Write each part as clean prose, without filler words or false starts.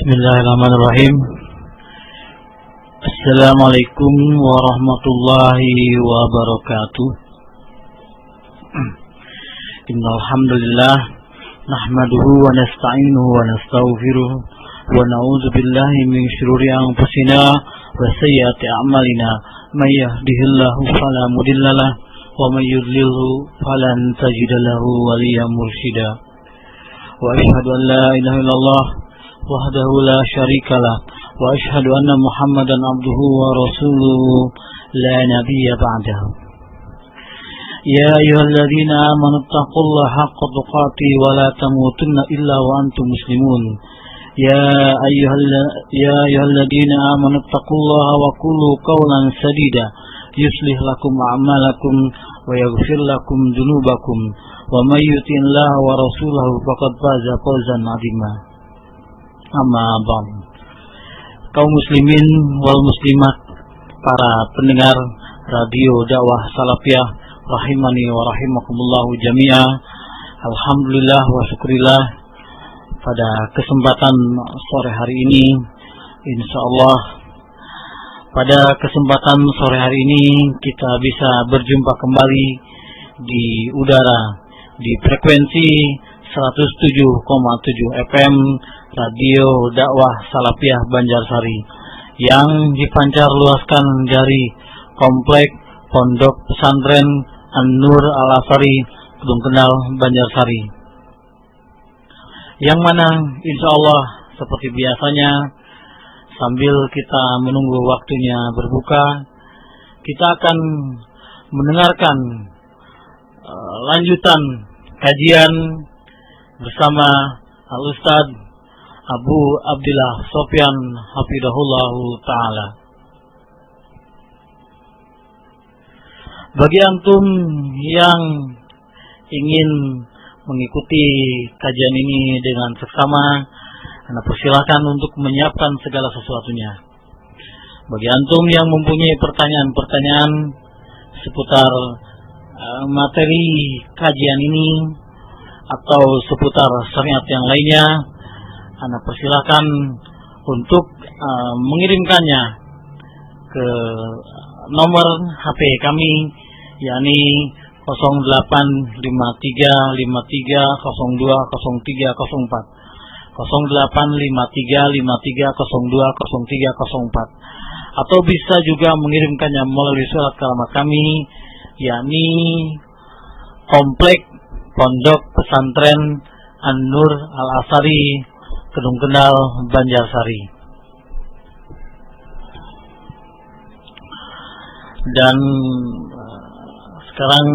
Bismillahirrahmanirrahim. Assalamualaikum warahmatullahi wabarakatuh. Innal hamdalillah nahmaduhu wa nasta'inuhu wa nastaghfiruh wa na'udzu billahi min shururi anfusina wa sayyiati a'malina. May yahdihillahu fala mudhillalah wa may yudlilhu falan tajida lahu waliyyan mursyida. Wa asyhadu an la ilaha illallah wahdahu la syarikalah wa asyhadu anna Muhammadan abduhu wa rasuluhu la nabiyya ba'dahu. Ya ayyuhalladzina amanu taqullaha haqqa tuqatih wa la tamutunna illa wa antum muslimun. Ya ayyuhalladzina amanu taqullaha wa qulu qawlan sadida yuslih lakum a'malakum wa yaghfir lakum dzunubakum wa may yuti'illaha wa rasulahu faqad faza fawzan 'azima. Amma ba'd. Kaum muslimin wal muslimat, para pendengar radio dakwah salafiyah rahimani wa rahimakumullah jami'ah. Alhamdulillah wa syukurillah, pada kesempatan sore hari ini insyaallah pada kesempatan sore hari ini kita bisa berjumpa kembali di udara di frekuensi 107,7 FM Radio Dakwah Salafiyah Banjarsari yang dipancar luaskan dari Komplek Pondok Pesantren An-Nur Al-Asari, Kedung Kendal, Banjarsari. Yang mana insyaallah seperti biasanya sambil kita menunggu waktunya berbuka, kita akan mendengarkan lanjutan kajian bersama Al-Ustaz Abu Abdillah Sofyan hafidhahullahu ta'ala. Bagi antum yang ingin mengikuti kajian ini dengan seksama, Anda persilakan untuk menyiapkan segala sesuatunya. Bagi antum yang mempunyai pertanyaan-pertanyaan seputar materi kajian ini atau seputar syariat yang lainnya, Anda persilakan untuk mengirimkannya ke nomor HP kami, yakni 085353020304, 085353020304, atau bisa juga mengirimkannya melalui surat kalamat kami, yakni Komplek Pondok Pesantren An-Nur Al-Asari, Kedung Kendal, Banjarsari. Dan sekarang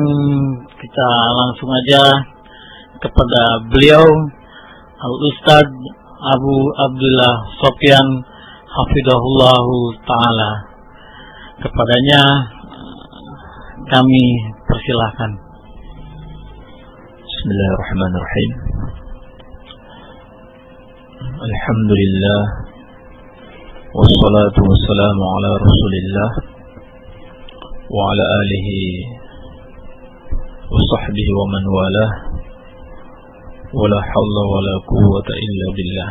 kita langsung aja kepada beliau Al-Ustaz Abu Abdillah Sofyan hafidhahullahu ta'ala. Kepadanya kami persilahkan. Bismillahirrahmanirrahim. Alhamdulillah, wassalatu wassalamu ala rasulillah wa ala alihi wa sahbihi wa man walah, wa la hawla wa la quwwata illa billah.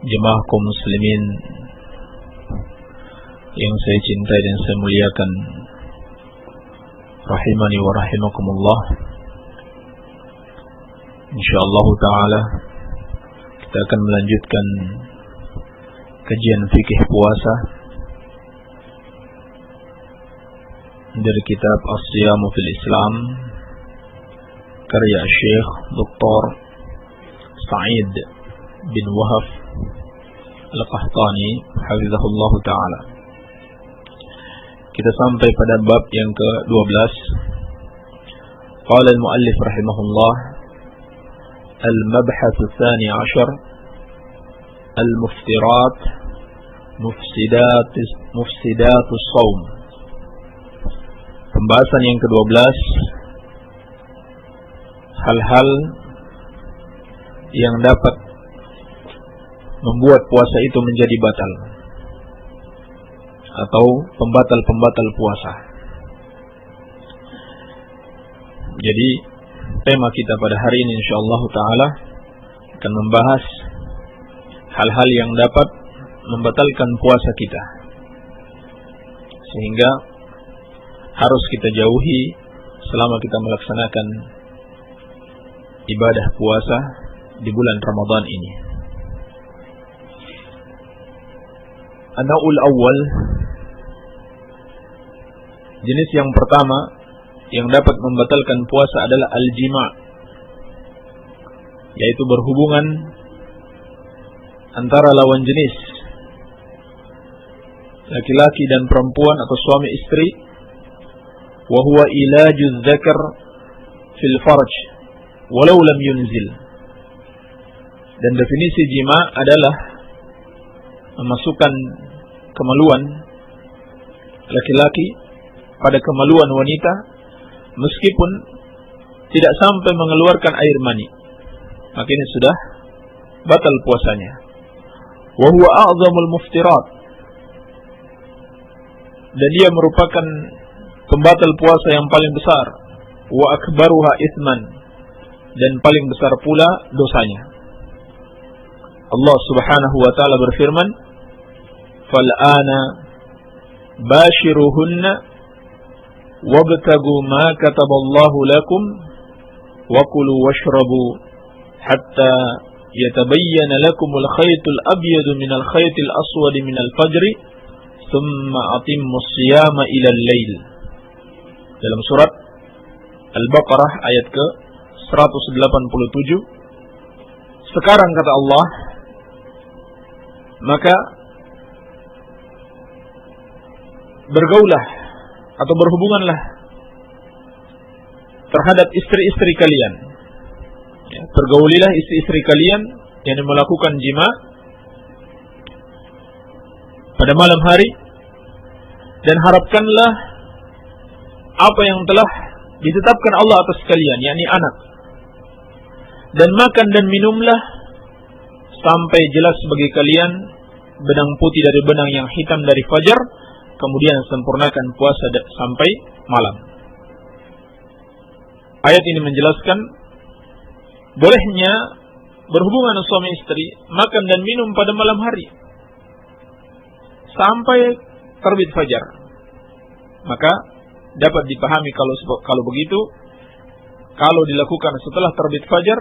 Jemaah kaum muslimin yang saya cintai dan saya muliakan, rahimani wa rahimakumullah. Insyaallah ta'ala kita akan melanjutkan kajian fikih puasa dari kitab As-Siyamu fil Islam karya Syekh Dr. Sa'id bin Wahab Al-Qahtani hafizahullah ta'ala. Kita sampai pada bab yang ke-12. Qala al-muallif rahimahullah, al-mabhath ats-tsani 'ashar, al-muftirat mufsidat as-shaum. Pembahasan yang ke-12, hal-hal yang dapat membuat puasa itu menjadi batal atau pembatal-pembatal puasa. Jadi tema kita pada hari ini insyaallah taala akan membahas hal-hal yang dapat membatalkan puasa kita, sehingga harus kita jauhi selama kita melaksanakan ibadah puasa di bulan Ramadan ini. An-naw'ul awwal, jenis yang pertama yang dapat membatalkan puasa adalah al-jima', yaitu berhubungan antara lawan jenis, laki-laki dan perempuan atau suami istri, wa huwa ilajuz dzakar fil farj walau lam yunzil. Dan definisi jima adalah memasukkan kemaluan laki-laki pada kemaluan wanita meskipun tidak sampai mengeluarkan air mani, maka ini sudah batal puasanya. Wa huwa a'zamul muftirat, dan dia merupakan pembatal puasa yang paling besar. Wa akbaruha itsman, dan paling besar pula dosanya. Allah Subhanahu wa taala berfirman, "Fal'ana bashiruhunna wabtagu ma kataballahu lakum wa kulu washrabu hatta yatabayyana lakumul khaytul abyadu minal khaytil aswadi minal fajri thumma atimmus siyama ilal lail." Dalam surat Al-Baqarah ayat ke 187. Sekarang kata Allah, maka bergaulah atau berhubunganlah terhadap istri-istri kalian. Ya, pergaulilah istri-istri kalian yang melakukan jima pada malam hari, dan harapkanlah apa yang telah ditetapkan Allah atas kalian, yakni anak. Dan makan dan minumlah sampai jelas bagi kalian benang putih dari benang yang hitam dari fajar, kemudian sempurnakan puasa sampai malam. Ayat ini menjelaskan bolehnya berhubungan suami istri, makan dan minum pada malam hari sampai terbit fajar. Maka dapat dipahami kalau begitu, kalau dilakukan setelah terbit fajar,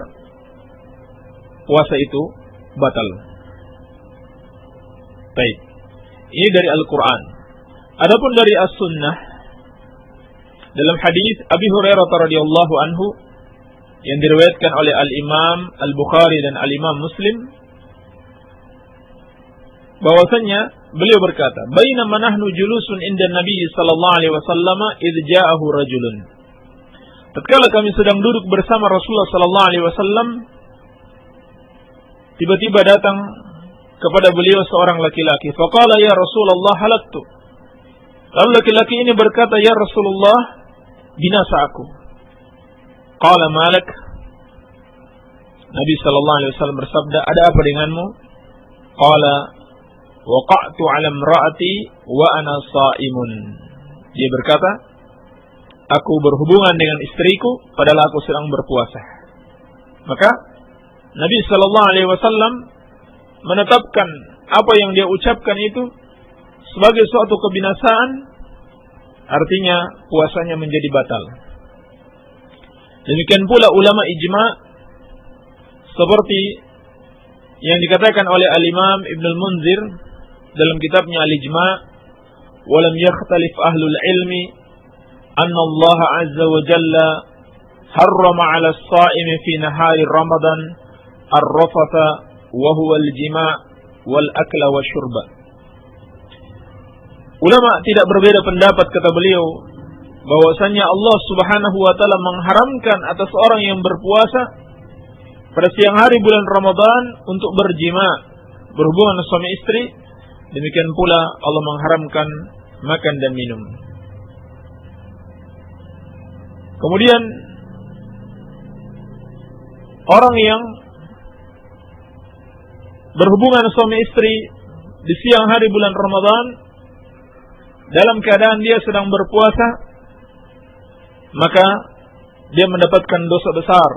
puasa itu batal. Baik. Ini dari Al-Quran. Adapun dari As-Sunnah, dalam hadis Abi Hurairah radhiyallahu anhu yang diriwayatkan oleh Al-Imam Al-Bukhari dan Al-Imam Muslim, bahwasanya beliau berkata, "Bainama nahnu julusun inda Nabi sallallahu alaihi wasallam idz ja'ahu rajulun." Tatkala kami sedang duduk bersama Rasulullah sallallahu alaihi wasallam, tiba-tiba datang kepada beliau seorang laki-laki. Faqala ya Rasulullah halaktu. Lalu laki-laki ini berkata, "Ya Rasulullah, binasa aku." Qala malak. Nabi sallallahu alaihi wasallam bersabda, "Ada apa denganmu?" Qala waqa'tu 'ala imra'ati wa ana sha'imun. Dia berkata, aku berhubungan dengan istriku padahal aku sedang berpuasa. Maka Nabi sallallahu alaihi wasallam menetapkan apa yang dia ucapkan itu sebagai suatu kebinasaan, artinya puasanya menjadi batal. Demikian pula ulama ijma' seperti yang dikatakan oleh Al-Imam Ibn Al-Munzir dalam kitabnya Al-Ijma', "Walam yakhtalif ahlul ilmi anna Allah azza wa jalla harrama 'ala as-sha'imi fi nahari Ramadan ar-rafatha wa huwa al-jima' wal akla wa syurba." Ulama tidak berbeda pendapat, kata beliau, bahwasanya Allah Subhanahu wa taala mengharamkan atas orang yang berpuasa pada siang hari bulan Ramadan untuk berjima, berhubungan suami istri. Demikian pula Allah mengharamkan makan dan minum. Kemudian orang yang berhubungan suami istri di siang hari bulan Ramadan dalam keadaan dia sedang berpuasa, maka dia mendapatkan dosa besar.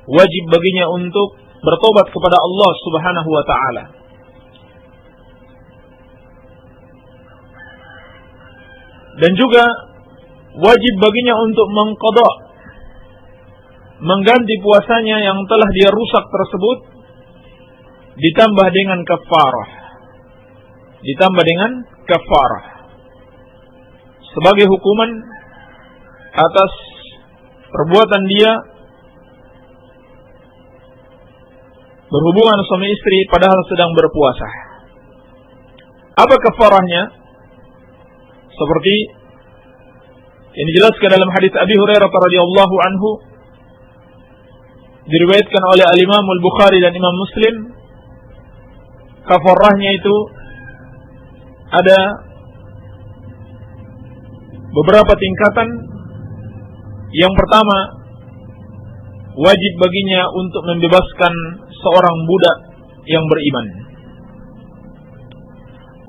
Wajib baginya untuk bertobat kepada Allah Subhanahu wa taala. Dan juga wajib baginya untuk mengqadha, mengganti puasanya yang telah dia rusak tersebut, ditambah dengan kafarah. Ditambah dengan kafarah sebagai hukuman atas perbuatan dia berhubungan suami istri padahal sedang berpuasa. Apa kafarahnya? Seperti yang dijelaskan dalam hadis Abi Hurairah radhiyallahu anhu, diriwayatkan oleh Al-Imam Al-Bukhari dan Imam Muslim. Kafarahnya itu ada beberapa tingkatan. Yang pertama, wajib baginya untuk membebaskan seorang budak yang beriman.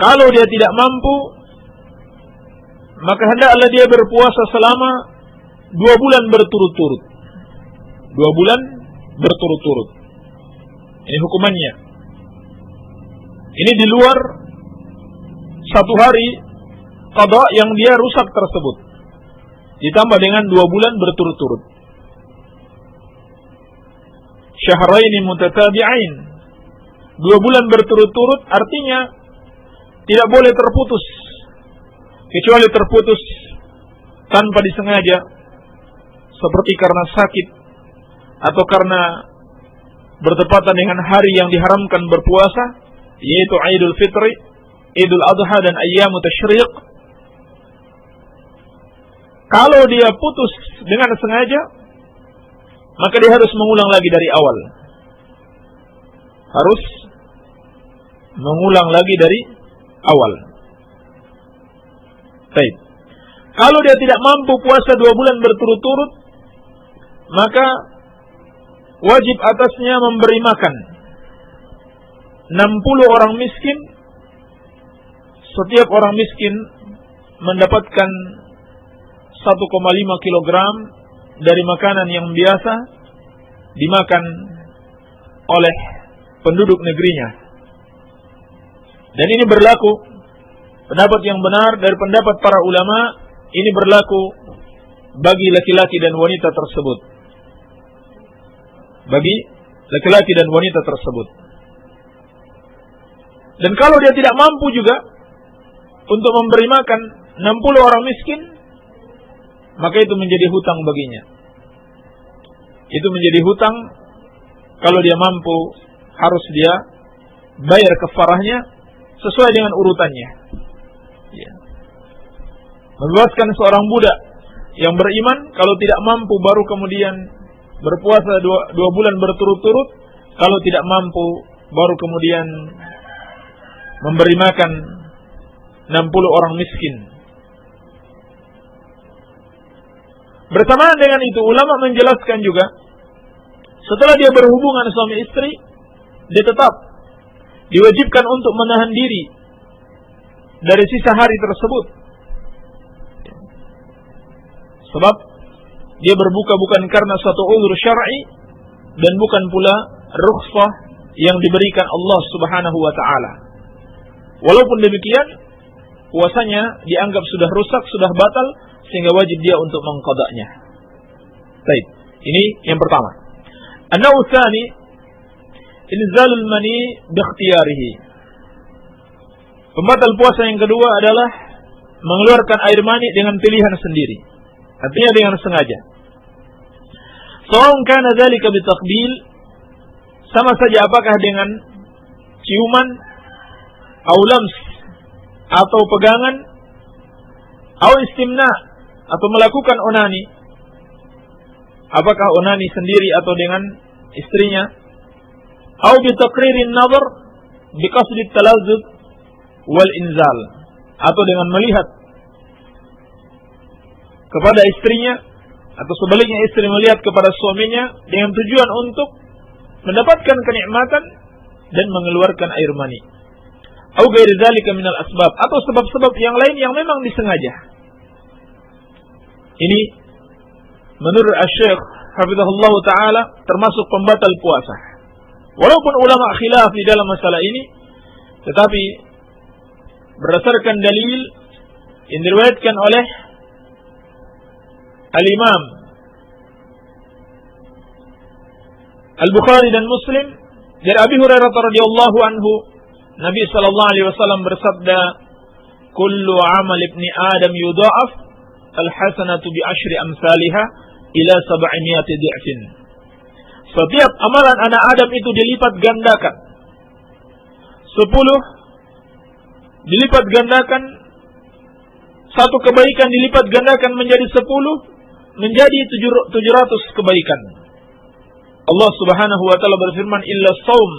Kalau dia tidak mampu, maka hendaklah dia berpuasa selama 2 bulan berturut-turut. 2 bulan berturut-turut. Ini hukumannya. Ini di luar 1 hari qadha yang dia rusak tersebut, ditambah dengan 2 bulan berturut-turut. Syahraini mutatabi'ain. 2 bulan berturut-turut artinya tidak boleh terputus. Kecuali terputus tanpa disengaja, seperti karena sakit atau karena bertepatan dengan hari yang diharamkan berpuasa, yaitu Idul Fitri, Idul Adha dan Ayyamut Tasyriq. Kalau dia putus dengan sengaja, maka dia harus mengulang lagi dari awal. Harus mengulang lagi dari awal. Baik. Kalau dia tidak mampu puasa 2 bulan berturut-turut, maka wajib atasnya memberi makan 60 orang miskin. Setiap orang miskin mendapatkan 1,5 kilogram dari makanan yang biasa dimakan oleh penduduk negerinya. Dan ini berlaku, pendapat yang benar dari pendapat para ulama, ini berlaku bagi laki-laki dan wanita tersebut. Bagi laki-laki dan wanita tersebut. Dan kalau dia tidak mampu juga untuk memberi makan 60 orang miskin, maka itu menjadi hutang baginya. Itu menjadi hutang. Kalau dia mampu, harus dia bayar kafarahnya sesuai dengan urutannya. Ya. Membebaskan seorang budak yang beriman, kalau tidak mampu baru kemudian berpuasa 2 bulan berturut-turut. Kalau tidak mampu baru kemudian memberi makan 60 orang miskin. Bersamaan dengan itu, ulama menjelaskan juga, setelah dia berhubungan suami istri, dia tetap diwajibkan untuk menahan diri dari sisa hari tersebut. Sebab dia berbuka bukan karena suatu uzur syar'i dan bukan pula rukhsah yang diberikan Allah Subhanahu wa taala. Walaupun demikian, puasanya dianggap sudah rusak, sudah batal, sehingga wajib dia untuk mengqadanya. Baik, ini yang pertama. An-naw' tsani, inzalul mani bi ikhtiyarihi. Pembatal puasa yang kedua adalah mengeluarkan air mani dengan pilihan sendiri. Artinya dengan sengaja. Sawa'un kana dzalika bi taqbil, sama saja apakah dengan ciuman, au lams, atau pegangan, au istimna, atau melakukan onani. Apakah onani sendiri atau dengan istrinya? Au bi taqririn nazar bi qasdi talazzuz wal inzal, atau dengan melihat kepada istrinya, atau sebaliknya istri melihat kepada suaminya dengan tujuan untuk mendapatkan kenikmatan dan mengeluarkan air mani. Au ghairi dzalika minal asbab, atau sebab-sebab yang lain yang memang disengaja. Ini menurut Asy-Syaikh hafizahullah taala termasuk pembatal puasa. Walaupun ulama khilaf di dalam masalah ini, tetapi berdasarkan dalil yang diriwayatkan oleh Al-Imam Al-Bukhari dan Muslim dari Abi Hurairah radhiyallahu anhu, Nabi sallallahu alaihi wasallam bersabda, "Kullu 'amal ibni Adam yudha'af al-hasanatu bi asyri amsalha ila 700 dhi'fin." Setiap amalan anak Adam itu dilipat gandakan. 10 dilipat gandakan, satu kebaikan dilipat gandakan menjadi 10, menjadi 700 kebaikan. Allah Subhanahu wa taala berfirman, "Illa shaum,"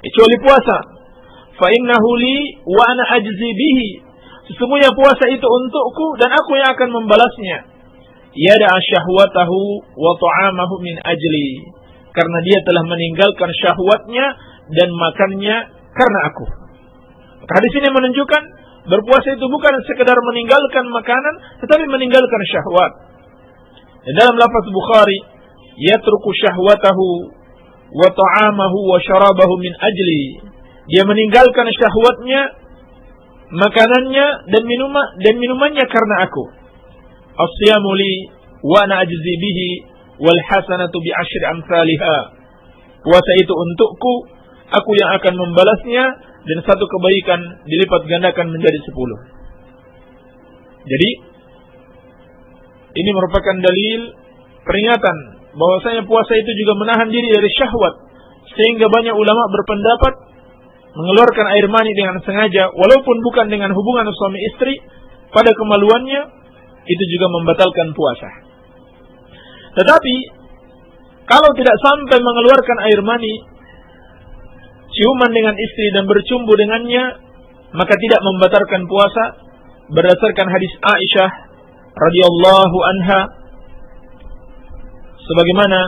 kecuali puasa. "Fa innahu li wa ana ajzi bihi." Sesungguhnya puasa itu untukku dan aku yang akan membalasnya. Yada syahwatahu wa ta'amahu min ajli. Karena dia telah meninggalkan syahwatnya dan makannya karena aku. Hadis ini menunjukkan berpuasa itu bukan sekedar meninggalkan makanan, tetapi meninggalkan syahwat. Dan dalam lafaz Bukhari, yatruku syahwatahu wa ta'amahu wa syarabahu min ajli. Dia meninggalkan syahwatnya, makanannya dan minumannya karena aku. As-siyamu li wa ana ajzi bihi wal hasanatu bi asyri amsalha. Puasa itu untukku, aku yang akan membalasnya, dan satu kebaikan dilipat gandakan menjadi 10. Jadi ini merupakan dalil peringatan bahwasanya puasa itu juga menahan diri dari syahwat, sehingga banyak ulama berpendapat mengeluarkan air mani dengan sengaja walaupun bukan dengan hubungan suami istri pada kemaluannya, itu juga membatalkan puasa. Tetapi kalau tidak sampai mengeluarkan air mani, ciuman dengan istri dan bercumbu dengannya, maka tidak membatalkan puasa berdasarkan hadis Aisyah radhiyallahu anha, sebagaimana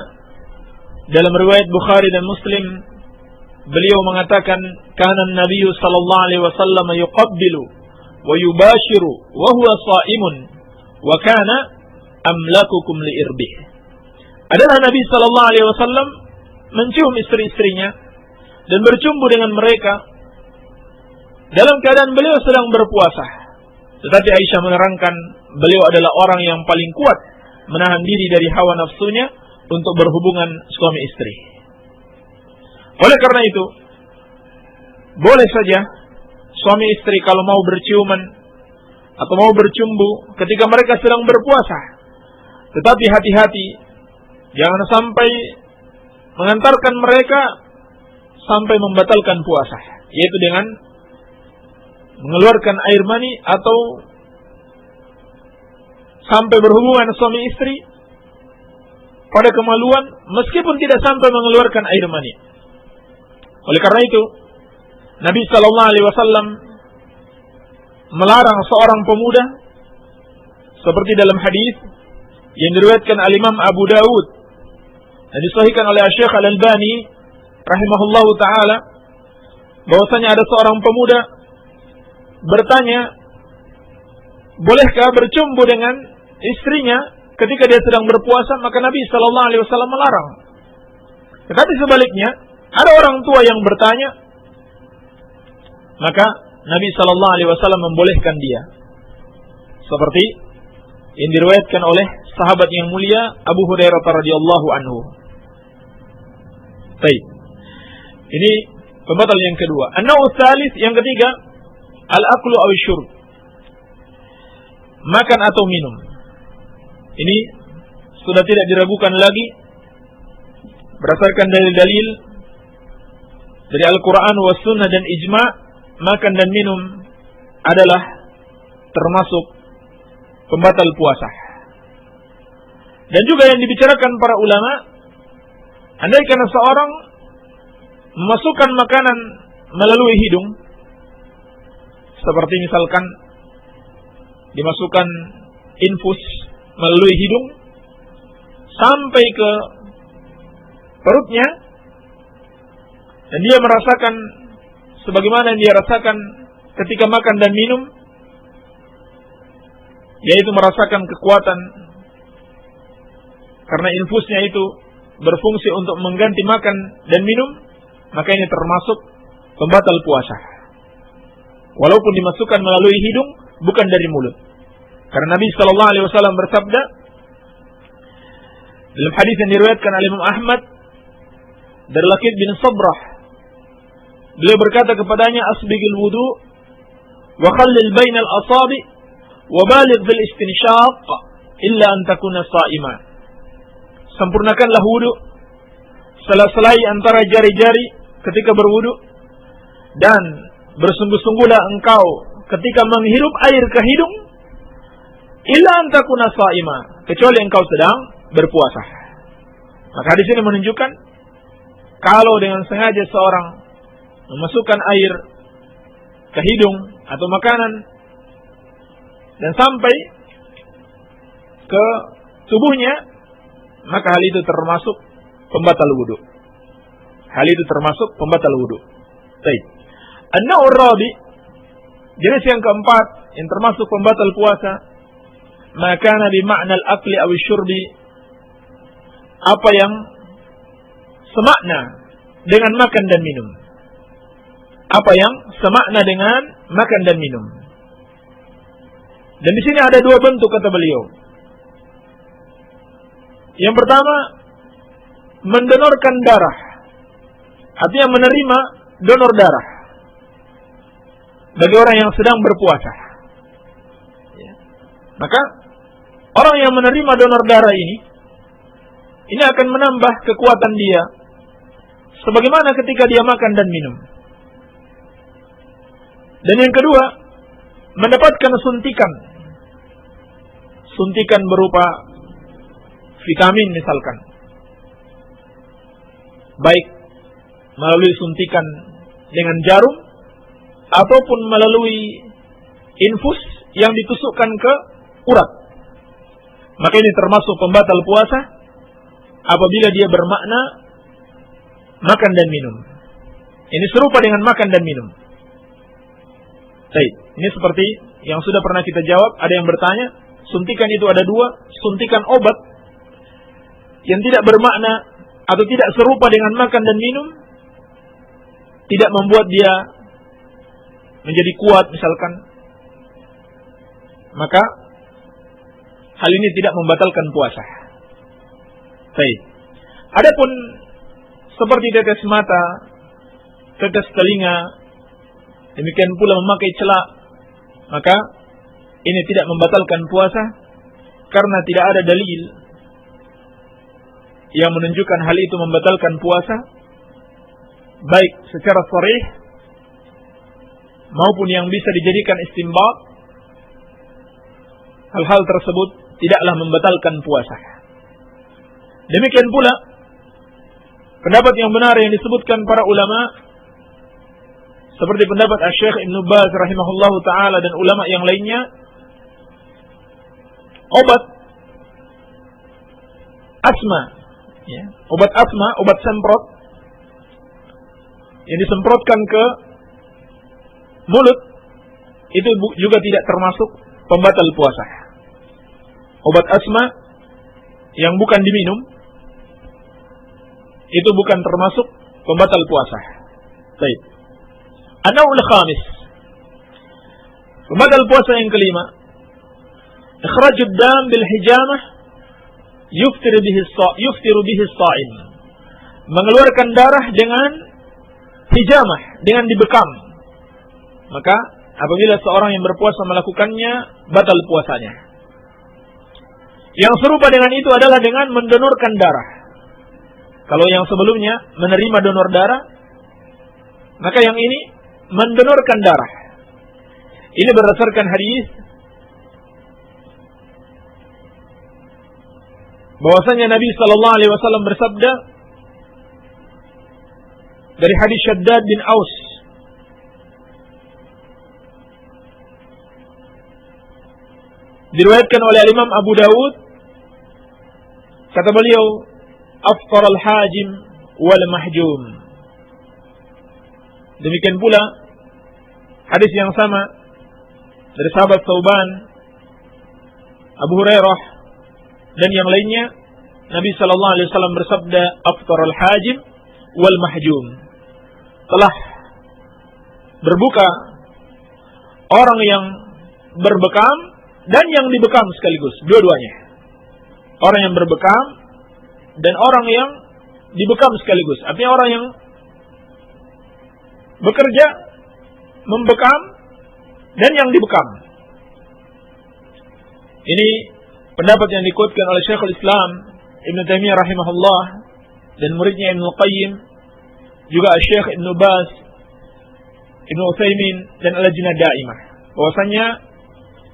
dalam riwayat Bukhari dan Muslim, beliau mengatakan, "Kana an-nabiy sallallahu alaihi wasallam yuqabbilu wa yubashiru wa huwa shaimun wa kana amlakukum li irbih." Adalah Nabi sallallahu alaihi wasallam mencium istri-istrinya dan bercumbu dengan mereka dalam keadaan beliau sedang berpuasa. Tetapi Aisyah menerangkan beliau adalah orang yang paling kuat menahan diri dari hawa nafsunya untuk berhubungan suami istri. Oleh karena itu, boleh saja suami istri kalau mau berciuman atau mau bercumbu ketika mereka sedang berpuasa. Tetapi hati-hati, jangan sampai mengantarkan mereka sampai membatalkan puasa, yaitu dengan mengeluarkan air mani atau sampai berhubungan suami istri pada kemaluan meskipun tidak sampai mengeluarkan air mani. Oleh karena itu, Nabi sallallahu alaihi wasallam melarang seorang pemuda seperti dalam hadis yang diriwayatkan al-Imam Abu Dawud dan disahihkan oleh Syekh Al-Albani rahimahullahu taala, bahwasanya ada seorang pemuda bertanya, bolehkah bercumbu dengan istrinya ketika dia sedang berpuasa? Maka Nabi sallallahu alaihi wasallam melarang. Tetapi sebaliknya, ada orang tua yang bertanya, maka Nabi sallallahu alaihi wasallam membolehkan dia. Seperti yang diriwayatkan oleh sahabat yang mulia Abu Hurairah radhiyallahu anhu. Baik. Ini pembatal yang kedua. An-naw' tsalits, yang ketiga, al-aklu aw syurb. Makan atau minum. Ini sudah tidak diragukan lagi berdasarkan dalil-dalil dari Al-Quran was sunnah dan ijma', makan dan minum adalah termasuk pembatal puasa. Dan juga yang dibicarakan para ulama, andai karena seorang memasukkan makanan melalui hidung, seperti misalkan dimasukkan infus melalui hidung sampai ke perutnya, dan dia merasakan sebagaimana yang dia rasakan ketika makan dan minum, yaitu merasakan kekuatan karena infusnya itu berfungsi untuk mengganti makan dan minum, maka ini termasuk pembatal puasa. Walaupun dimasukkan melalui hidung, bukan dari mulut. Karena Nabi sallallahu alaihi wasallam bersabda dalam hadis yang diriwayatkan oleh Imam Ahmad dari Laqit bin Sabrah, beliau berkata kepadanya, asbigil wudu wa khallil bainal asabi wa baligh fil istinshaq illa an takuna sha'ima. Sempurnakanlah wudu, sela-selai antara jari-jari ketika berwudu, dan bersungguh-sungguhlah engkau ketika menghirup air ke hidung, illa an takuna sha'ima, kecuali engkau sedang berpuasa. Maka hadis ini menunjukkan kalau dengan sengaja seorang memasukkan air ke hidung atau makanan dan sampai ke tubuhnya, maka hal itu termasuk pembatal wudu. Hal itu termasuk pembatal wudu. Baik. An-naw'ur rabi, jenis yang keempat yang termasuk pembatal puasa, maka nabi makna al-akli aw syurbi, apa yang semakna dengan makan dan minum. Apa yang semakna dengan makan dan minum. Dan di sini ada dua bentuk kata beliau. Yang pertama, mendonorkan darah. Artinya menerima donor darah bagi orang yang sedang berpuasa. Maka orang yang menerima donor darah ini akan menambah kekuatan dia sebagaimana ketika dia makan dan minum. Dan yang kedua, mendapatkan suntikan berupa vitamin misalkan, baik melalui suntikan dengan jarum ataupun melalui infus yang ditusukkan ke urat. Maka ini termasuk pembatal puasa apabila dia bermakna makan dan minum. Ini serupa dengan makan dan minum. Baik, ini seperti yang sudah pernah kita jawab. Ada yang bertanya, suntikan itu ada dua, suntikan obat yang tidak bermakna atau tidak serupa dengan makan dan minum, tidak membuat dia menjadi kuat misalkan, maka hal ini tidak membatalkan puasa. Baik. Adapun seperti tetes mata, tetes telinga, demikian pula memakai celak, maka ini tidak membatalkan puasa karena tidak ada dalil yang menunjukkan hal itu membatalkan puasa, baik secara sharih maupun yang bisa dijadikan istinbat. Hal-hal tersebut tidaklah membatalkan puasa. Demikian pula pendapat yang benar yang disebutkan para ulama, seperti pendapat Asy-Syaikh Ibnu Baz rahimahullahu taala dan ulama yang lainnya, obat asma, obat asma, obat semprot yang disemprotkan ke mulut itu juga tidak termasuk pembatal puasa. Obat asma yang bukan diminum itu bukan termasuk pembatal puasa. Baik. An-naw'ul khamis, pembatal puasa yang kelima, ikhrajud dam bil hijamah yuftiru bihi as-sha'im, mengeluarkan darah dengan hijamah, dengan dibekam. Maka apabila seorang yang berpuasa melakukannya, batal puasanya. Yang serupa dengan itu adalah dengan mendonorkan darah. Kalau yang sebelumnya menerima donor darah, maka yang ini mendonorkan darah. Ini berdasarkan hadis bahwasanya Nabi sallallahu alaihi wasallam bersabda dari hadis Shaddad bin Aus, diriwayatkan oleh Imam Abu Dawud, kata beliau, afṭar al-hājim wal mahjum. Demikian pula hadis yang sama dari sahabat Tsauban, Abu Hurairah dan yang lainnya Nabi sallallahu alaihi wasallam bersabda, "Aftarul hajim wal mahjum." Telah berbuka orang yang berbekam dan yang dibekam sekaligus, dua-duanya. Orang yang berbekam dan orang yang dibekam sekaligus. Artinya orang yang bekerja, membekam, dan yang dibekam. Ini pendapat yang dikuatkan oleh Syekhul Islam Ibn Taimiyah rahimahullah dan muridnya Ibn Qayyim, juga Syekh Ibn Baz, Ibn Utsaimin, dan Al-Lajnah Daimah. Bahwasanya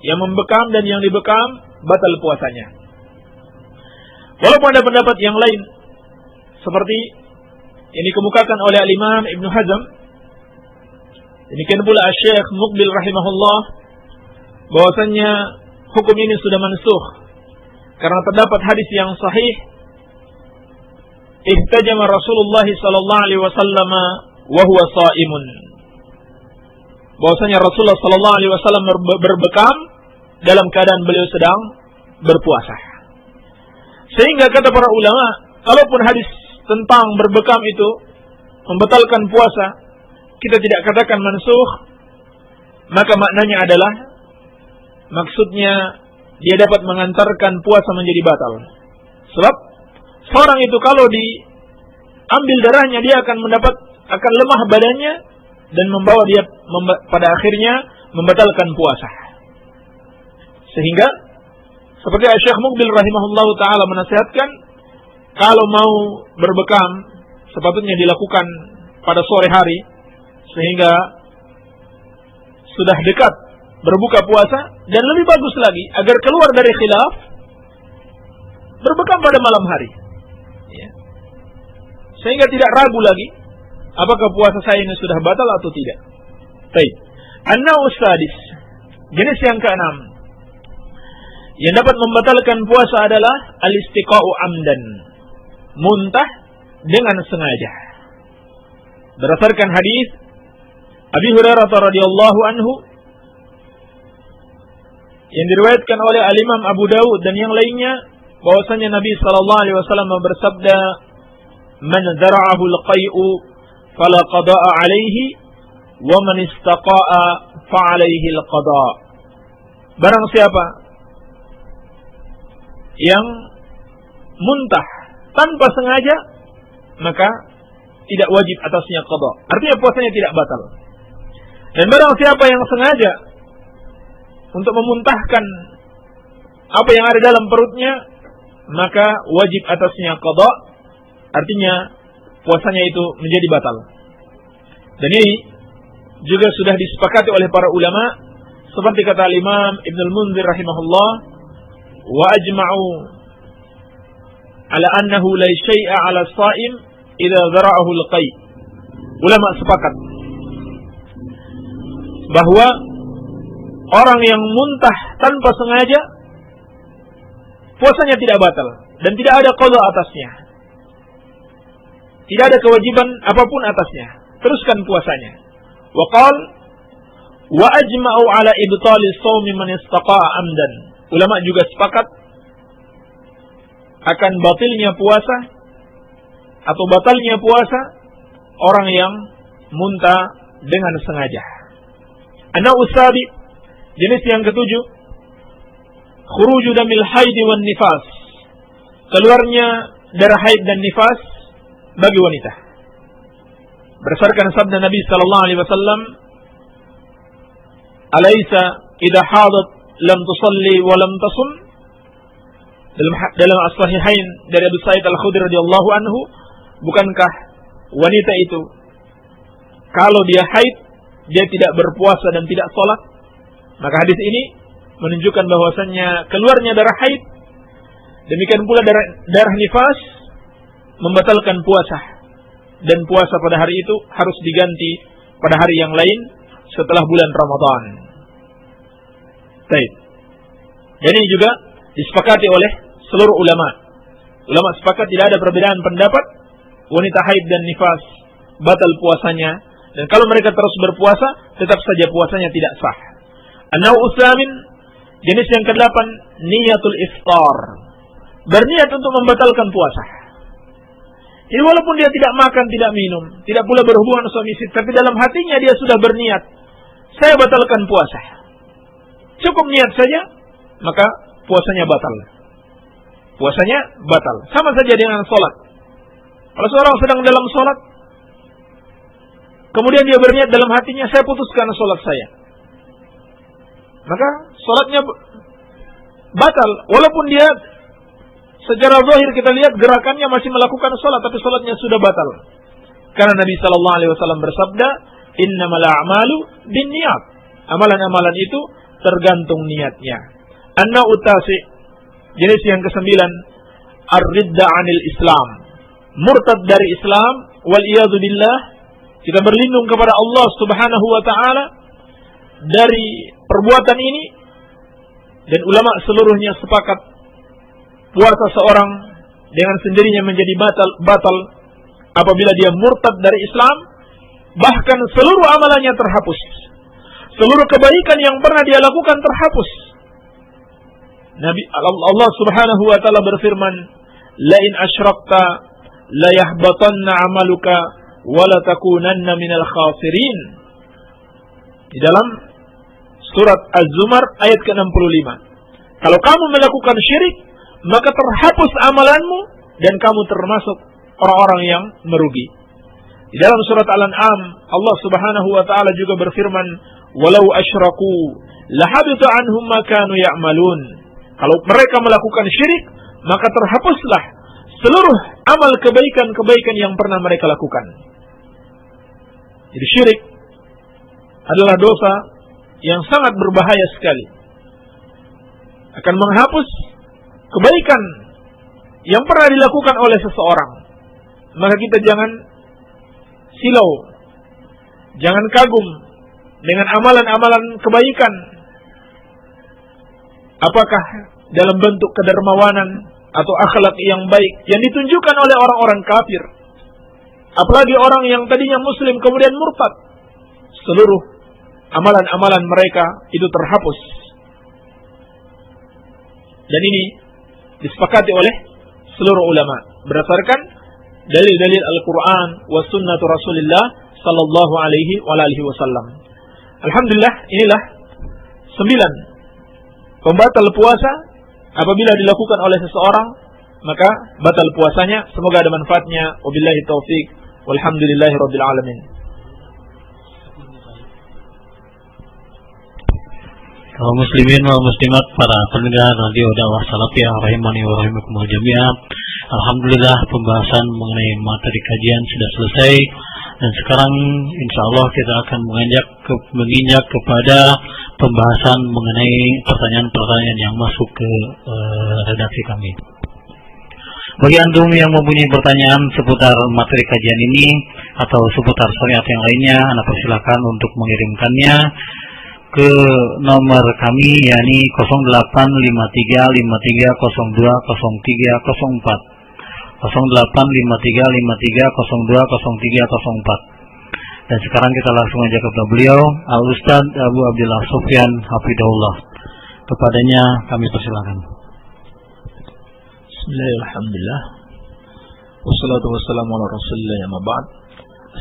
yang membekam dan yang dibekam batal puasanya. Walaupun ada pendapat yang lain seperti yang dikemukakan oleh Al-Imam Ibn Hazm, demikian pula Syekh Muqbil rahimahullah, bahwasanya hukum ini sudah mansukh karena terdapat hadis yang sahih, ihtajama Rasulullah sallallahu alaihi wasallam wa huwa shaimun. Bahwasanya Rasulullah sallallahu alaihi wasallam berbekam dalam keadaan beliau sedang berpuasa. Sehingga kata para ulama, kalaupun hadis tentang berbekam itu membatalkan puasa, kita tidak katakan mansukh, maka maknanya adalah maksudnya dia dapat mengantarkan puasa menjadi batal. Sebab seorang itu kalau diambil darahnya, dia akan lemah badannya dan membawa dia pada akhirnya membatalkan puasa. Sehingga seperti Syekh Muqbil rahimahullahu taala menasihatkan, kalau mau berbekam sepatutnya dilakukan pada sore hari sehingga sudah dekat berbuka puasa, dan lebih bagus lagi agar keluar dari khilaf berbekam pada malam hari, ya. Sehingga tidak ragu lagi apakah puasa saya ini sudah batal atau tidak. Baik. An-naw'us sadis, jenis yang keenam yang dapat membatalkan puasa adalah al-istiqa'u amdan, muntah dengan sengaja. Berdasarkan hadis Abi Hurairah radhiyallahu anhu yang diriwayatkan oleh Al-Imam Abu Dawud dan yang lainnya, bahwasanya Nabi sallallahu alaihi wasallam bersabda, "Man zara'ahu al-qai'u fala qada'a 'alaihi wa man istaqa'a fa 'alaihi al-qada'." Barang siapa yang muntah tanpa sengaja, maka tidak wajib atasnya qada. Artinya puasanya tidak batal. Dan barang siapa yang sengaja untuk memuntahkan apa yang ada dalam perutnya, maka wajib atasnya qada. Artinya puasanya itu menjadi batal. Dan ini juga sudah disepakati oleh para ulama, seperti kata Imam Ibn al-Munzir rahimahullah, wa ajma'u ala annahu la syai'a 'ala as-sha'im idza zara'ahu al-qai'. Ulama sepakat bahwa orang yang muntah tanpa sengaja puasanya tidak batal dan tidak ada qada atasnya. Tidak ada kewajiban apapun atasnya. Teruskan puasanya. Wa qala wa ajma'u 'ala ibtali shaumi man istaqa'a amdan. Ulama juga sepakat akan batalnya puasa atau batalnya puasa orang yang muntah dengan sengaja. An-naw'us sabi, jenis yang ketujuh, khuruju damil haid wan nifas, keluarnya darah haid dan nifas bagi wanita. Berdasarkan sabda Nabi sallallahu alaihi wasallam, "Alaysa idza hadat lam tusalli wa lam tasum?" Dalam as-sahihain dari Abu Sa'id Al-Khudri radhiyallahu anhu, bukankah wanita itu kalau dia haid dia tidak berpuasa dan tidak sholat? Maka hadis ini menunjukkan bahwasannya keluarnya darah haid, demikian pula darah nifas, membatalkan puasa, dan puasa pada hari itu harus diganti pada hari yang lain setelah bulan Ramadan. Baik. Dan ini juga disepakati oleh seluruh ulama. Ulama sepakat tidak ada perbedaan pendapat, wanita haid dan nifas batal puasanya, dan kalau mereka terus berpuasa tetap saja puasanya tidak sah. An-naw'us tsamin, jenis yang ke-8, niyatul iftar, berniat untuk membatalkan puasa. Jadi walaupun dia tidak makan, tidak minum, tidak pula berhubungan suami istri, tapi dalam hatinya dia sudah berniat, saya batalkan puasa. Cukup niat saja, maka puasanya batal. Puasanya batal. Sama saja dengan sholat. Kalau seorang sedang dalam sholat, kemudian dia berniat dalam hatinya, saya putuskan sholat saya, maka sholatnya batal. Walaupun dia secara zahir kita lihat gerakannya masih melakukan sholat, tapi sholatnya sudah batal. Karena Nabi SAW bersabda, innamal a'malu binniyat. Amalan-amalan itu tergantung niatnya. An-naw'u tasi', jenis yang ke-9, ar-ridda 'anil Islam. Murtad dari Islam, wal iyadzu billah. Kita berlindung kepada Allah Subhanahu wa taala dari perbuatan ini, dan ulama seluruhnya sepakat puasa seorang dengan sendirinya menjadi batal apabila dia murtad dari Islam, bahkan seluruh amalannya terhapus. Seluruh kebaikan yang pernah dia lakukan terhapus. Allah Subhanahu wa taala berfirman, "La in asyrakta la yahbatanna 'amaluka wa la takunanna minal khasirin." Di dalam surat Az-Zumar ayat ke-65. Kalau kamu melakukan syirik, maka terhapus amalanmu dan kamu termasuk orang-orang yang merugi. Di dalam surat Al-An'am, Allah Subhanahu wa taala juga berfirman, "Walau asyraku lahabita anhum ma kanu ya'malun." Kalau mereka melakukan syirik, maka terhapuslah seluruh amal kebaikan-kebaikan yang pernah mereka lakukan. Jadi syirik adalah dosa yang sangat berbahaya sekali. Akan menghapus kebaikan yang pernah dilakukan oleh seseorang. Maka kita jangan silau, jangan kagum dengan amalan-amalan kebaikan. Apakah dalam bentuk kedermawanan atau akhlak yang baik yang ditunjukkan oleh orang-orang kafir. Apalagi orang yang tadinya muslim kemudian murtad. Seluruh amalan-amalan mereka itu terhapus. Dan ini disepakati oleh seluruh ulama berdasarkan dalil-dalil Al-Quran wa sunnatu Rasulullah sallallahu alaihi wasallam. Alhamdulillah, inilah 9 pembatal puasa apabila dilakukan oleh seseorang, maka batal puasanya. Semoga ada manfaatnya. Wabillahi taufik. Walhamdulillahi rabbil alamin. Kaum muslimin wal muslimat, para pendengar radio dakwah salafiyah rahimani wa rahimakumullah jami'an. Alhamdulillah, pembahasan mengenai materi kajian sudah selesai, dan sekarang insyaallah kita akan menginjak kepada pembahasan mengenai pertanyaan-pertanyaan yang masuk ke redaksi kami. Bagi antum yang mempunyai pertanyaan seputar materi kajian ini atau seputar syariat yang lainnya, Anda persilakan untuk mengirimkannya ke nomor kami, yakni 085353020304, 085353020304. Dan sekarang kita langsung aja kepada beliau, Al-Ustaz Abu Abdillah Sufyan Hafidahullah. Kepadanya kami persilakan. Bismillahirrahmanirrahim. Wassalatu wassalamu ala Rasulillah amma ba'd.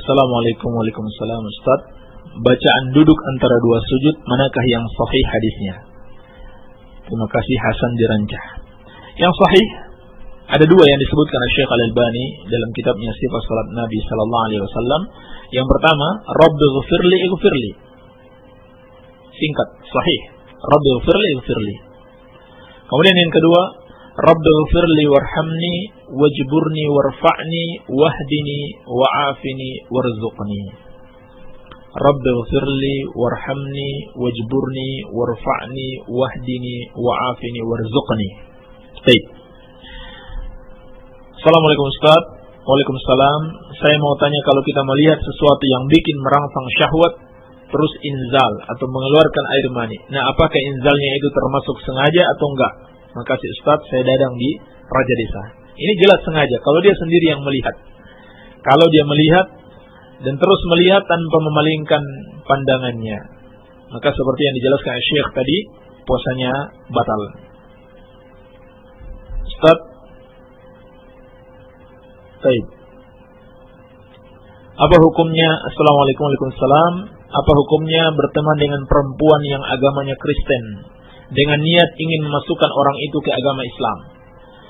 Assalamualaikum warahmatullahi wabarakatuh. Ustaz, bacaan duduk antara dua sujud, manakah yang sahih hadisnya? Terima kasih, Hasan Dirancah. Yang sahih ada dua yang disebutkan oleh Syekh Al-Albani dalam kitabnya Sifat Salat Nabi sallallahu alaihi wasallam. Yang pertama, Rabbighfirli ighfirli. Singkat, sahih. Rabbighfirli ighfirli. Kemudian yang kedua, Rabbighfirli warhamni wajburni warfa'ni wahdini wa'afini warzuqni. Rabbighfirli warhamni wajburni warfa'ni wahdini wa'afini warzuqni. Baik. Assalamualaikum Ustaz. Waalaikumsalam. Saya mau tanya, kalau kita melihat sesuatu yang bikin merangsang syahwat terus inzal atau mengeluarkan air mani, nah apakah inzalnya itu termasuk sengaja atau enggak? Makasih Ustaz, saya Dadang di Raja Desa. Ini jelas sengaja kalau dia sendiri yang melihat. Kalau dia melihat dan terus melihat tanpa memalingkan pandangannya, maka seperti yang dijelaskan Syekh tadi, puasanya batal. Ustaz, Baik. Apa hukumnya? Assalamualaikum Waalaikumsalam. Apa hukumnya berteman dengan perempuan yang agamanya Kristen dengan niat ingin memasukkan orang itu ke agama Islam?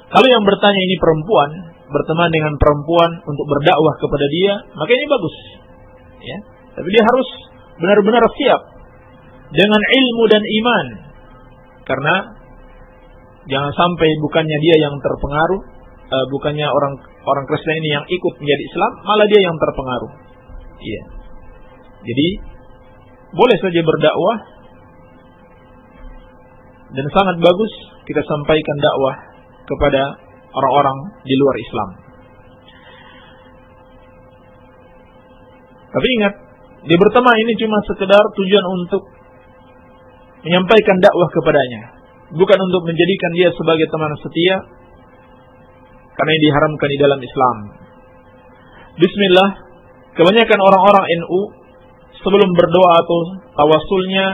Kalau yang bertanya ini perempuan, berteman dengan perempuan untuk berdakwah kepada dia, maka ini bagus. Ya. Tapi dia harus benar-benar siap dengan ilmu dan iman. Karena jangan sampai bukannya dia yang terpengaruh, bukannya orang Kristen ini yang ikut menjadi Islam, malah dia yang terpengaruh. Iya. Jadi boleh saja berdakwah dan sangat bagus kita sampaikan dakwah kepada orang-orang di luar Islam. Tapi ingat, dia berteman ini cuma sekedar tujuan untuk menyampaikan dakwah kepadanya, bukan untuk menjadikan dia sebagai teman setia, karena ini diharamkan di dalam Islam. Bismillah, kebanyakan orang-orang NU sebelum berdoa atau tawasulnya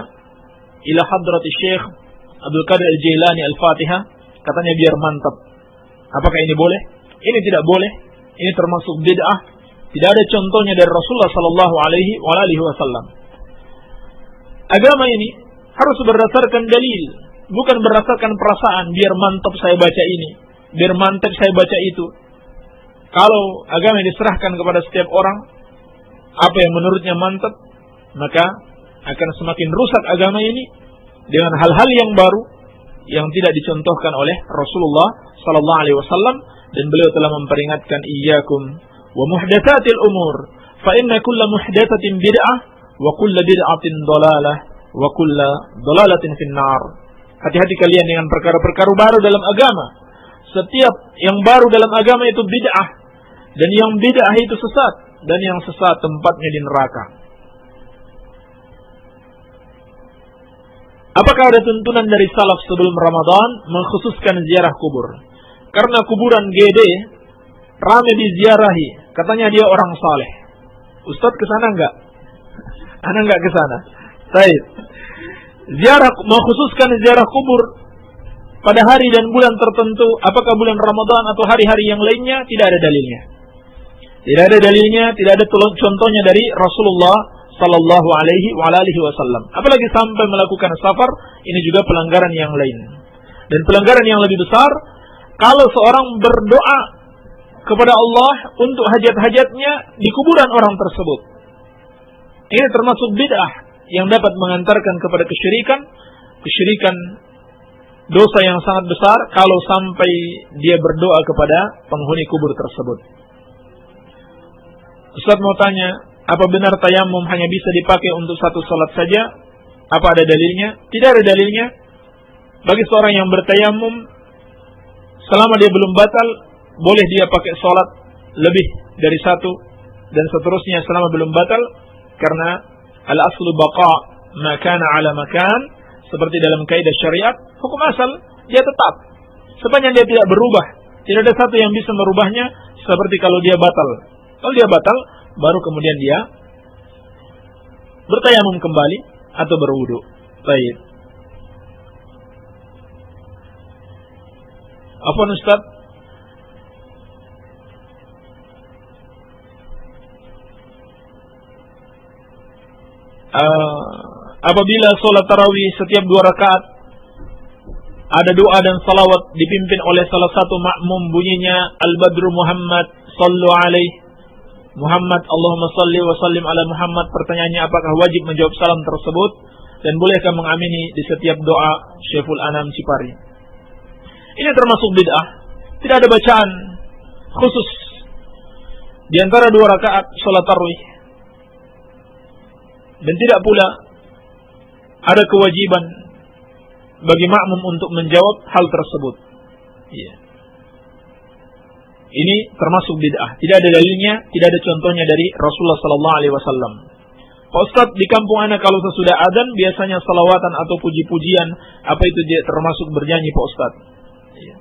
ila hadrati Syekh Abdul Qadir Al-Jailani Al-Fatihah, katanya biar mantap. Apakah ini boleh? Ini tidak boleh. Ini termasuk bid'ah. Tidak ada contohnya dari Rasulullah sallallahu alaihi wasallam. Agama ini harus berdasarkan dalil, bukan berdasarkan perasaan. Biar mantap saya baca ini, biar mantap saya baca itu. Kalau agama diserahkan kepada setiap orang, apa yang menurutnya mantap, maka akan semakin rusak agama ini dengan hal-hal yang baru yang tidak dicontohkan oleh Rasulullah sallallahu alaihi wasallam, dan beliau telah memperingatkan iyyakum wa muhdatsatil umur fa inna kulla muhdatsatin bid'ah wa kulla bid'atin dhalalah wa kulla dhalalatin finnar. Hati-hati kalian dengan perkara-perkara baru dalam agama. Setiap yang baru dalam agama itu bid'ah, dan yang bid'ah itu sesat, dan yang sesat tempatnya di neraka. Apakah ada tuntunan dari salaf sebelum Ramadan mengkhususkan ziarah kubur? Karena kuburan GD ramai diziarahi, katanya dia orang saleh. Ustaz ke sana enggak? Ana enggak ke sana. Baik. Ziarah, mengkhususkan ziarah kubur pada hari dan bulan tertentu, apakah bulan Ramadan atau hari-hari yang lainnya, tidak ada dalilnya. Tidak ada dalilnya, tidak ada contohnya dari Rasulullah sallallahu alaihi wasallam. Apalagi sampai melakukan safar, ini juga pelanggaran yang lain. Dan pelanggaran yang lebih besar, kalau seorang berdoa kepada Allah untuk hajat-hajatnya di kuburan orang tersebut. Ini termasuk bid'ah yang dapat mengantarkan kepada kesyirikan, dosa yang sangat besar kalau sampai dia berdoa kepada penghuni kubur tersebut. Ustaz mau tanya, apa benar tayamum hanya bisa dipakai untuk satu salat saja? Apa ada dalilnya? Tidak ada dalilnya. Bagi seorang yang bertayamum, selama dia belum batal, boleh dia pakai salat lebih dari satu, dan seterusnya selama belum batal, karena al-aslu baqa ma kana ala makan, seperti dalam kaidah syariat, hukum asal dia tetap sepanjang dia tidak berubah. Tidak ada satu yang bisa merubahnya, seperti kalau dia batal. Kalau dia batal, baru kemudian dia bertayamum kembali atau berwudu. Baik. Apa Ustaz? Apabila sholat tarawih setiap 2 rakaat ada doa dan salawat dipimpin oleh salah satu makmum, bunyinya Al-Badru Muhammad sallu alaihi Muhammad, Allahumma salli wa sallim ala Muhammad. Pertanyaannya, apakah wajib menjawab salam tersebut, dan bolehkah mengamini di setiap doa Syekhul Anam Cipari? Ini termasuk bid'ah. Tidak ada bacaan khusus di antara 2 rakaat salat tarawih, dan tidak pula ada kewajiban bagi makmum untuk menjawab hal tersebut. Iya. Ini termasuk bid'ah. Tidak ada dalilnya, tidak ada contohnya dari Rasulullah sallallahu alaihi wasallam. Pak Ustaz, di kampung ana kalau sesudah adzan biasanya salawatan atau puji-pujian, apa itu dia termasuk bernyanyi, Pak Ustaz? Ya.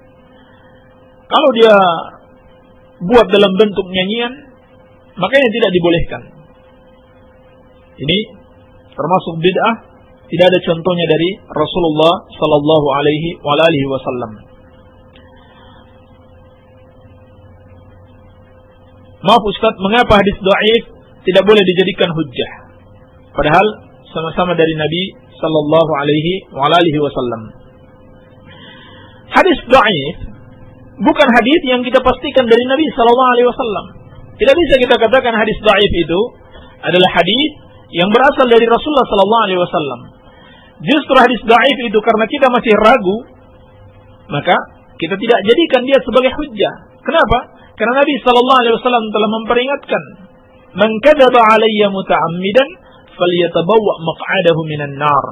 Kalau dia buat dalam bentuk nyanyian, makanya tidak dibolehkan. Ini termasuk bid'ah, tidak ada contohnya dari Rasulullah sallallahu alaihi wasallam. Maaf Ustaz, mengapa hadis dhaif tidak boleh dijadikan hujjah? Padahal sama-sama dari Nabi sallallahu alaihi wasallam. Hadis dhaif bukan hadis yang kita pastikan dari Nabi sallallahu alaihi wasallam. Tidak bisa kita katakan hadis dhaif itu adalah hadis yang berasal dari Rasulullah sallallahu alaihi wasallam. Justru hadis dhaif itu karena kita masih ragu, maka kita tidak jadikan dia sebagai hujjah. Kenapa? Karena Nabi sallallahu alaihi wasallam telah memperingatkan, "Man kadzaba 'alayya muta'ammidan falyatabawwa maq'adahu minan nar."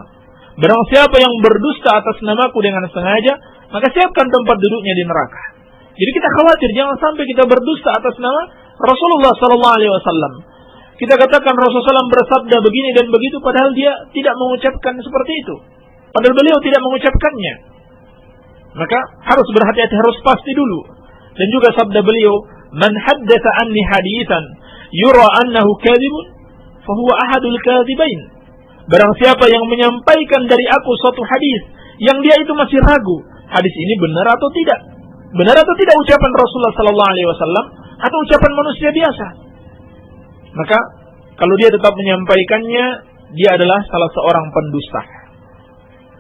Barang siapa yang berdusta atas namaku dengan sengaja, maka siapkan tempat duduknya di neraka. Jadi kita khawatir jangan sampai kita berdusta atas nama Rasulullah sallallahu alaihi wasallam. Kita katakan Rasulullah SAW bersabda begini dan begitu, padahal dia tidak mengucapkan seperti itu. Padahal beliau tidak mengucapkannya. Maka harus berhati-hati, harus pasti dulu. Dan juga sabda beliau, "Man haddatsa anni haditsan yura annahu kadzibun, fa huwa ahadul kadzibain." Barang siapa yang menyampaikan dari aku suatu hadis yang dia itu masih ragu, hadis ini benar atau tidak? Benar atau tidak ucapan Rasulullah sallallahu alaihi wasallam atau ucapan manusia biasa? Maka kalau dia tetap menyampaikannya, dia adalah salah seorang pendusta.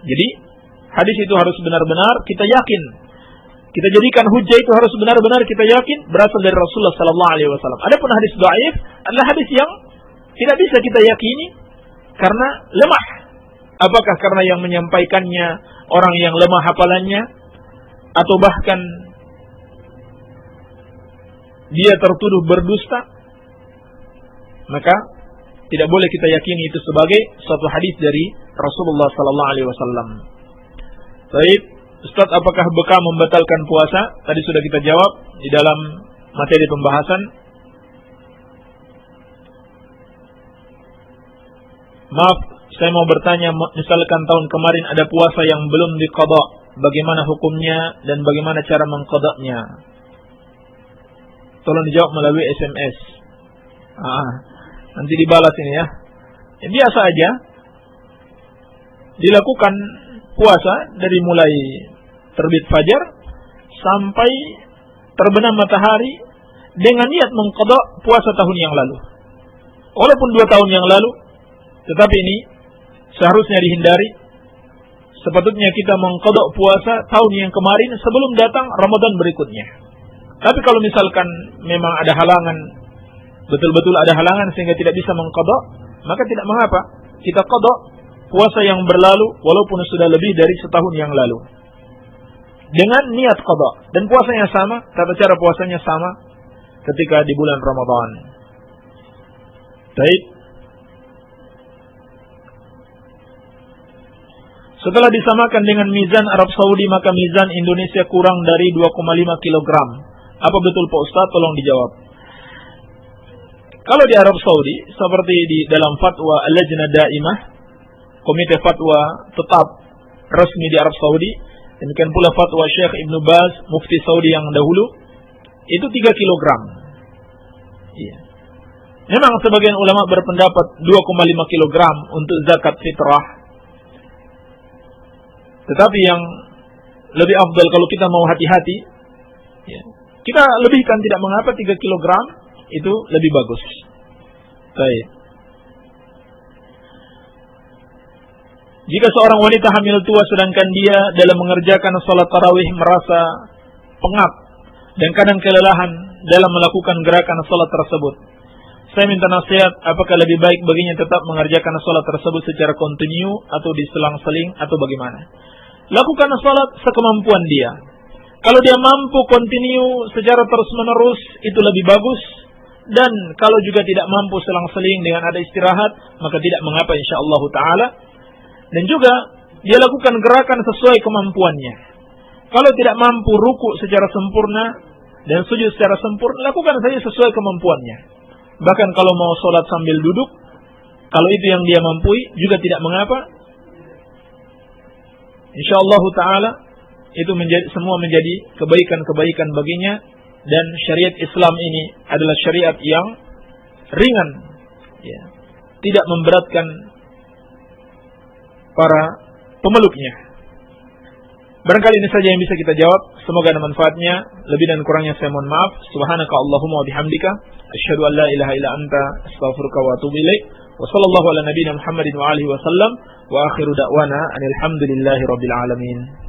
Jadi hadis itu harus benar-benar kita yakin. Kita jadikan hujjah itu harus benar-benar kita yakin berasal dari Rasulullah sallallahu alaihi wasallam. Adapun hadis dhaif adalah hadis yang tidak bisa kita yakini karena lemah. Apakah karena yang menyampaikannya orang yang lemah hafalannya, atau bahkan dia tertuduh berdusta? Maka tidak boleh kita yakini itu sebagai suatu hadis dari Rasulullah sallallahu alaihi wasallam. Baik, Ustaz, apakah bekam membatalkan puasa? Tadi sudah kita jawab di dalam materi pembahasan. Maaf, saya mau bertanya, misalkan tahun kemarin ada puasa yang belum diqadha, bagaimana hukumnya dan bagaimana cara mengqadhanya? Tolong dijawab melalui SMS. Nanti dibalas ini ya. Biasa aja dilakukan puasa dari mulai terbit fajar sampai terbenam matahari dengan niat mengqadha puasa tahun yang lalu. Walaupun 2 tahun yang lalu, tetapi ini seharusnya dihindari. Sepatutnya kita mengqadha puasa tahun yang kemarin sebelum datang Ramadan berikutnya. Tapi kalau misalkan memang ada halangan, betul-betul ada halangan sehingga tidak bisa mengqadha, maka tidak mengapa kita qadha puasa yang berlalu walaupun sudah lebih dari setahun yang lalu dengan niat qadha, dan puasanya sama, tata cara puasanya sama ketika di bulan Ramadan. Baik. Setelah disamakan dengan mizan Arab Saudi, maka mizan Indonesia kurang dari 2,5 kg. Apa betul Pak Ustaz? Tolong dijawab. Kalau di Arab Saudi, seperti di dalam fatwa Al-Lajnah Daimah, komite fatwa tetap resmi di Arab Saudi, demikian pula fatwa Syekh Ibn Baz, mufti Saudi yang dahulu, itu 3 kg. Iya. Memang sebagian ulama berpendapat 2,5 kg untuk zakat fitrah. Tetapi yang lebih afdal kalau kita mau hati-hati, ya, kita lebihkan, tidak mengapa, 3 kg itu lebih bagus. Baik. Jika seorang wanita hamil tua sedangkan dia dalam mengerjakan salat tarawih merasa pengap dan kadang kelelahan dalam melakukan gerakan salat tersebut, saya minta nasihat, apakah lebih baik baginya tetap mengerjakan salat tersebut secara kontinu atau diselang-seling atau bagaimana? Lakukan salat sekemampuan dia. Kalau dia mampu kontinu secara terus-menerus, itu lebih bagus. Dan kalau juga tidak mampu selang-seling dengan ada istirahat, maka tidak mengapa insyaallah ta'ala. Dan juga dia lakukan gerakan sesuai kemampuannya. Kalau tidak mampu ruku secara sempurna dan sujud secara sempurna, lakukan saja sesuai kemampuannya. Bahkan kalau mau sholat sambil duduk, kalau itu yang dia mampu, juga tidak mengapa. InsyaAllah ta'ala itu semua menjadi kebaikan-kebaikan baginya. Dan syariat Islam ini adalah syariat yang ringan, ya, tidak memberatkan para pemeluknya. Barangkali ini saja yang bisa kita jawab. Semoga ada manfaatnya. Lebih dan kurangnya saya mohon maaf. Subhanaka Allahumma wa bihamdika asyhadu an la ilaha illa anta astaghfiruka wa atubu ilaik. Wa sallallahu ala nabiyyina Muhammadin wa alihi wa sallam. Wa akhiru da'wana anil hamdulillahi rabbil alamin.